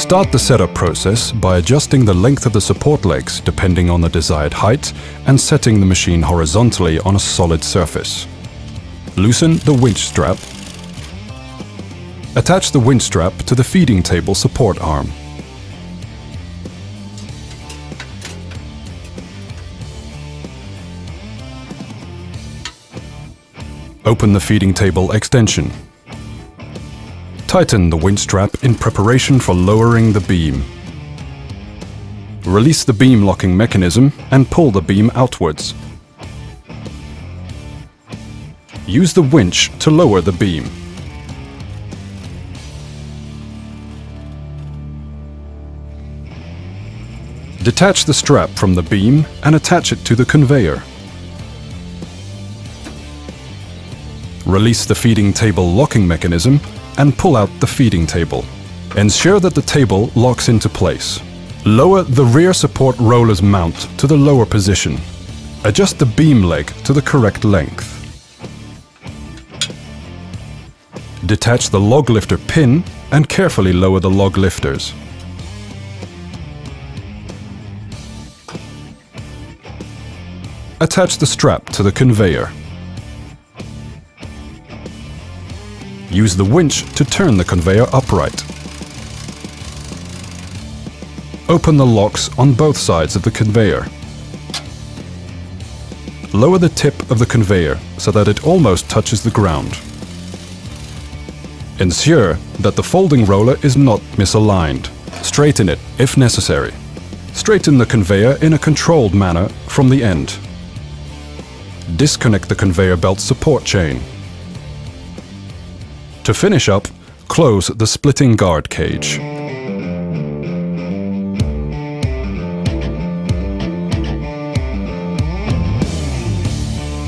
Start the setup process by adjusting the length of the support legs depending on the desired height and setting the machine horizontally on a solid surface. Loosen the winch strap. Attach the winch strap to the feeding table support arm. Open the feeding table extension. Tighten the winch strap in preparation for lowering the beam. Release the beam locking mechanism and pull the beam outwards. Use the winch to lower the beam. Detach the strap from the beam and attach it to the conveyor. Release the feeding table locking mechanism and pull out the feeding table. Ensure that the table locks into place. Lower the rear support roller's mount to the lower position. Adjust the beam leg to the correct length. Detach the log lifter pin and carefully lower the log lifters. Attach the strap to the conveyor. Use the winch to turn the conveyor upright. Open the locks on both sides of the conveyor. Lower the tip of the conveyor so that it almost touches the ground. Ensure that the folding roller is not misaligned. Straighten it if necessary. Straighten the conveyor in a controlled manner from the end. Disconnect the conveyor belt support chain. To finish up, close the splitting guard cage.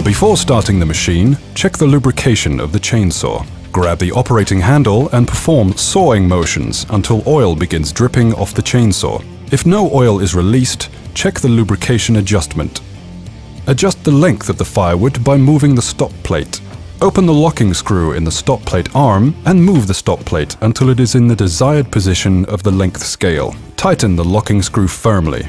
Before starting the machine, check the lubrication of the chainsaw. Grab the operating handle and perform sawing motions until oil begins dripping off the chainsaw. If no oil is released, check the lubrication adjustment. Adjust the length of the firewood by moving the stop plate. Open the locking screw in the stop plate arm and move the stop plate until it is in the desired position of the length scale. Tighten the locking screw firmly.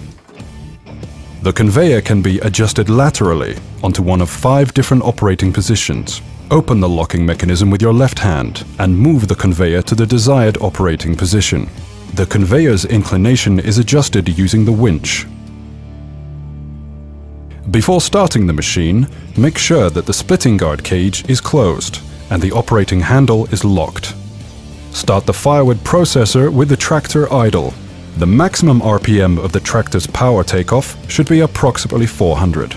The conveyor can be adjusted laterally onto one of 5 different operating positions. Open the locking mechanism with your left hand and move the conveyor to the desired operating position. The conveyor's inclination is adjusted using the winch. Before starting the machine, make sure that the splitting guard cage is closed and the operating handle is locked. Start the firewood processor with the tractor idle. The maximum RPM of the tractor's power takeoff should be approximately 400.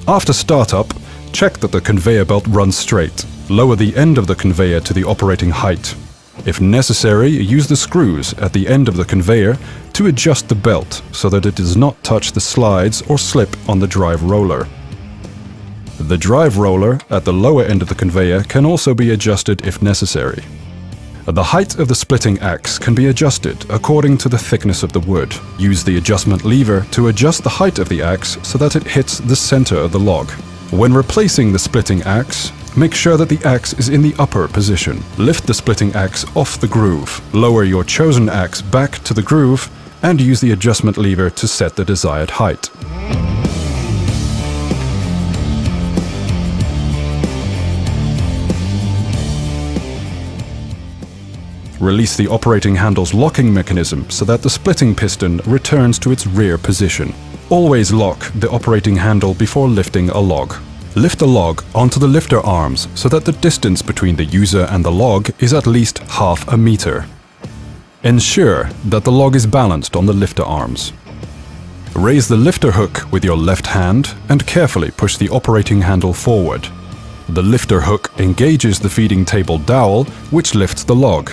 After startup, check that the conveyor belt runs straight. Lower the end of the conveyor to the operating height. If necessary, use the screws at the end of the conveyor to adjust the belt so that it does not touch the slides or slip on the drive roller. The drive roller at the lower end of the conveyor can also be adjusted if necessary. The height of the splitting axe can be adjusted according to the thickness of the wood. Use the adjustment lever to adjust the height of the axe so that it hits the center of the log. When replacing the splitting axe, make sure that the axe is in the upper position. Lift the splitting axe off the groove. Lower your chosen axe back to the groove and use the adjustment lever to set the desired height. Release the operating handle's locking mechanism so that the splitting piston returns to its rear position. Always lock the operating handle before lifting a log. Lift the log onto the lifter arms so that the distance between the user and the log is at least half a meter. Ensure that the log is balanced on the lifter arms. Raise the lifter hook with your left hand and carefully push the operating handle forward. The lifter hook engages the feeding table dowel, which lifts the log.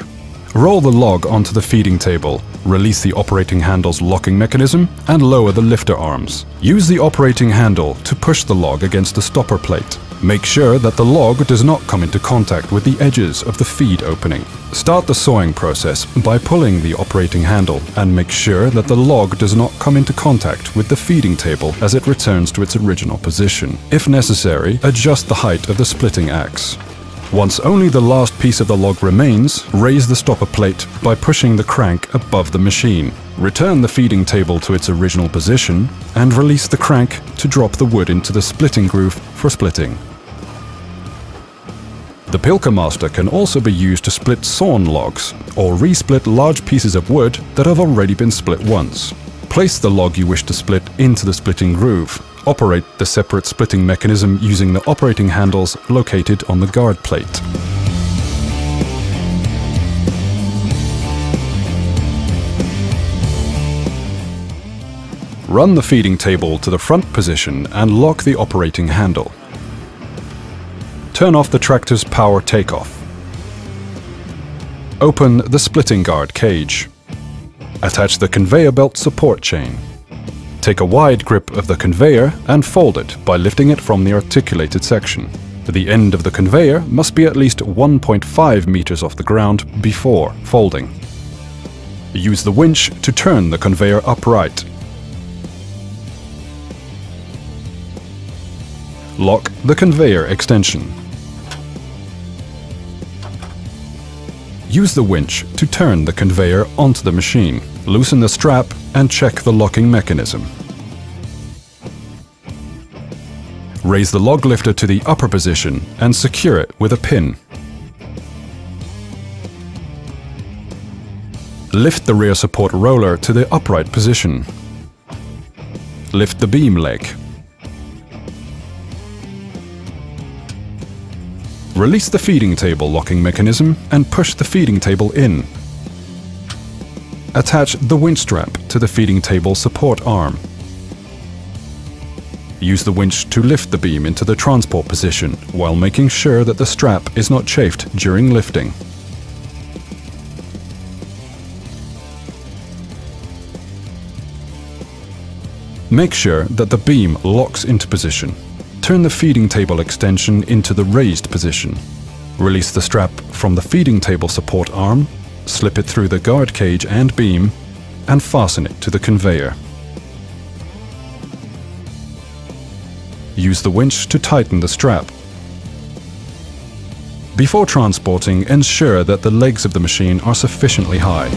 Roll the log onto the feeding table, release the operating handle's locking mechanism and lower the lifter arms. Use the operating handle to push the log against the stopper plate. Make sure that the log does not come into contact with the edges of the feed opening. Start the sawing process by pulling the operating handle and make sure that the log does not come into contact with the feeding table as it returns to its original position. If necessary, adjust the height of the splitting axe. Once only the last piece of the log remains, raise the stopper plate by pushing the crank above the machine. Return the feeding table to its original position and release the crank to drop the wood into the splitting groove for splitting. The Pilkemaster can also be used to split sawn logs or resplit large pieces of wood that have already been split once. Place the log you wish to split into the splitting groove. Operate the separate splitting mechanism using the operating handles located on the guard plate. Run the feeding table to the front position and lock the operating handle. Turn off the tractor's power takeoff. Open the splitting guard cage. Attach the conveyor belt support chain. Take a wide grip of the conveyor and fold it by lifting it from the articulated section. The end of the conveyor must be at least 1.5 meters off the ground before folding. Use the winch to turn the conveyor upright. Lock the conveyor extension. Use the winch to turn the conveyor onto the machine. Loosen the strap and check the locking mechanism. Raise the log lifter to the upper position and secure it with a pin. Lift the rear support roller to the upright position. Lift the beam leg. Release the feeding table locking mechanism and push the feeding table in. Attach the winch strap to the feeding table support arm. Use the winch to lift the beam into the transport position while making sure that the strap is not chafed during lifting. Make sure that the beam locks into position. Turn the feeding table extension into the raised position. Release the strap from the feeding table support arm, slip it through the guard cage and beam, and fasten it to the conveyor. Use the winch to tighten the strap. Before transporting, ensure that the legs of the machine are sufficiently high.